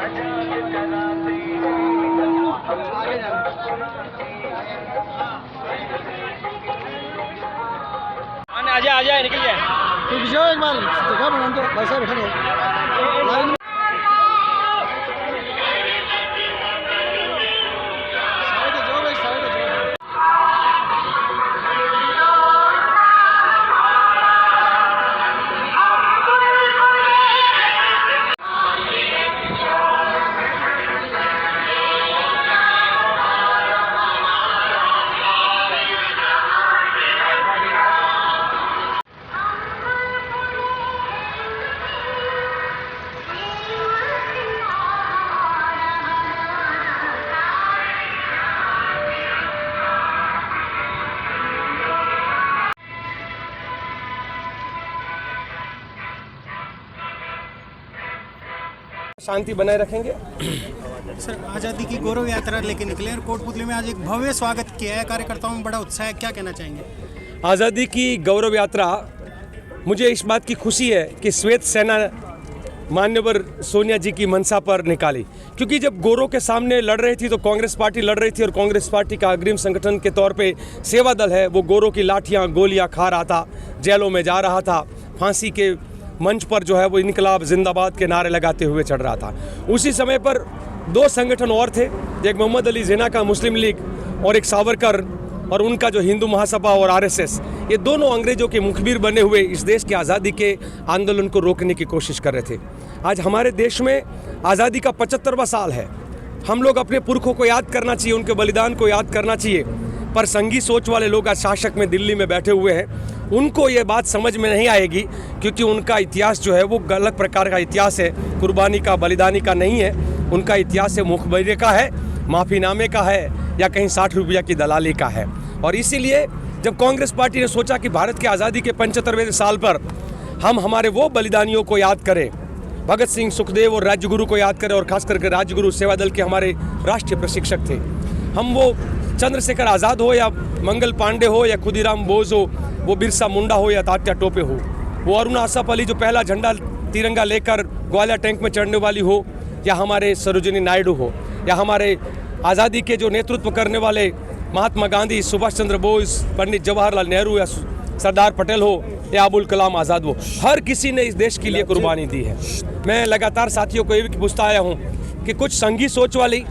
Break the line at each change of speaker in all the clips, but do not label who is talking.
आ जाए निकल जाए
तो विजय एक बार जगह बना दो वैसा बैठा रहो लाइन में। साइड जाओ भाई साइड जाओ।
शांति बनाए रखेंगे।
सर, आज़ादी की गौरव यात्रा लेके निकले और कोटपुतली में आज एक भव्य स्वागत किया है, कार्यकर्ताओं में बड़ा उत्साह है, क्या कहना चाहेंगे?
आज़ादी की गौरव यात्रा, मुझे इस बात की खुशी है कि श्वेत सेना मान्यवर सोनिया जी की मंशा पर निकाली, क्योंकि जब गोरों के सामने लड़ रही थी तो कांग्रेस पार्टी लड़ रही थी और कांग्रेस पार्टी का अग्रिम संगठन के तौर पे सेवा दल है वो गोरों की लाठियां गोलियां खा रहा था, जेलों में जा रहा था, फांसी के मंच पर जो है वो इनकलाब जिंदाबाद के नारे लगाते हुए चढ़ रहा था। उसी समय पर दो संगठन और थे, एक मोहम्मद अली जिन्ना का मुस्लिम लीग और एक सावरकर और उनका जो हिंदू महासभा और आरएसएस, ये दोनों अंग्रेजों के मुखबिर बने हुए इस देश की आज़ादी के आंदोलन को रोकने की कोशिश कर रहे थे। आज हमारे देश में आज़ादी का 75वां साल है। हम लोग अपने पुरखों को याद करना चाहिए, उनके बलिदान को याद करना चाहिए, पर संघी सोच वाले लोग आज शासक में दिल्ली में बैठे हुए हैं, उनको ये बात समझ में नहीं आएगी, क्योंकि उनका इतिहास जो है वो गलत प्रकार का इतिहास है, कुर्बानी का बलिदानी का नहीं है। उनका इतिहास है मुखबिरी का है, माफ़ीनामे का है, या कहीं 60 रुपया की दलाली का है। और इसीलिए जब कांग्रेस पार्टी ने सोचा कि भारत की आज़ादी के 75वें साल पर हम हमारे वो बलिदानियों को याद करें, भगत सिंह, सुखदेव और राजगुरु को याद करें, और खास करके राजगुरु सेवा दल के हमारे राष्ट्रीय प्रशिक्षक थे, हम वो चंद्रशेखर आज़ाद हो या मंगल पांडे हो या खुदीराम बोस हो, वो बिरसा मुंडा हो या तात्या टोपे हो, वो अरुणा असफ अली जो पहला झंडा तिरंगा लेकर ग्वालियर टैंक में चढ़ने वाली हो, या हमारे सरोजिनी नायडू हो, या हमारे आज़ादी के जो नेतृत्व करने वाले महात्मा गांधी, सुभाष चंद्र बोस, पंडित जवाहरलाल नेहरू या सरदार पटेल हो, या अबुल कलाम आज़ाद हो, हर किसी ने इस देश के लिए कुर्बानी दी है। मैं लगातार साथियों को ये भी पूछता आया हूँ कि कुछ संघी सोच वाली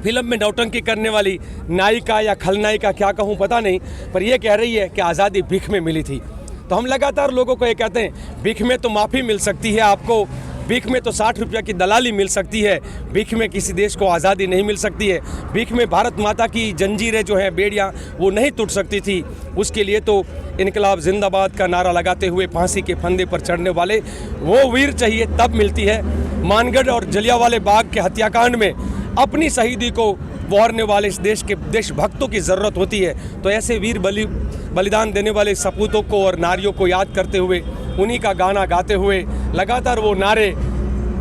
फिल्म में नौटंकी करने वाली नायिका या खलनायिका, क्या कहूँ पता नहीं, पर यह कह रही है कि आज़ादी भीख में मिली थी। तो हम लगातार लोगों को ये कहते हैं, भीख में तो माफ़ी मिल सकती है आपको, भीख में तो 60 रुपया की दलाली मिल सकती है, भीख में किसी देश को आज़ादी नहीं मिल सकती है, भीख में भारत माता की जंजीरें जो हैं, बेड़ियाँ, वो नहीं टूट सकती थी। उसके लिए तो इनकलाब जिंदाबाद का नारा लगाते हुए फांसी के फंदे पर चढ़ने वाले वो वीर चाहिए, तब मिलती है। मानगढ़ और जलियांवाला बाग के हत्याकांड में अपनी शहीदी को वहारने वाले इस देश के देशभक्तों की ज़रूरत होती है। तो ऐसे वीर बलिदान देने वाले सपूतों को और नारियों को याद करते हुए, उन्हीं का गाना गाते हुए, लगातार वो नारे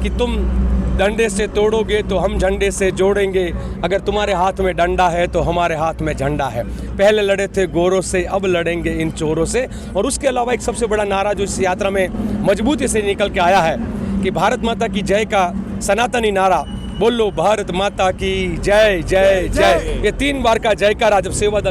कि तुम डंडे से तोड़ोगे तो हम झंडे से जोड़ेंगे, अगर तुम्हारे हाथ में डंडा है तो हमारे हाथ में झंडा है, पहले लड़े थे गोरों से अब लड़ेंगे इन चोरों से। और उसके अलावा एक सबसे बड़ा नारा जो इस यात्रा में मजबूती से निकल के आया है कि भारत माता की जय का सनातनी नारा, बोलो भारत माता की जय जय जय, ये 3 बार का जयकारा जब सेवा दल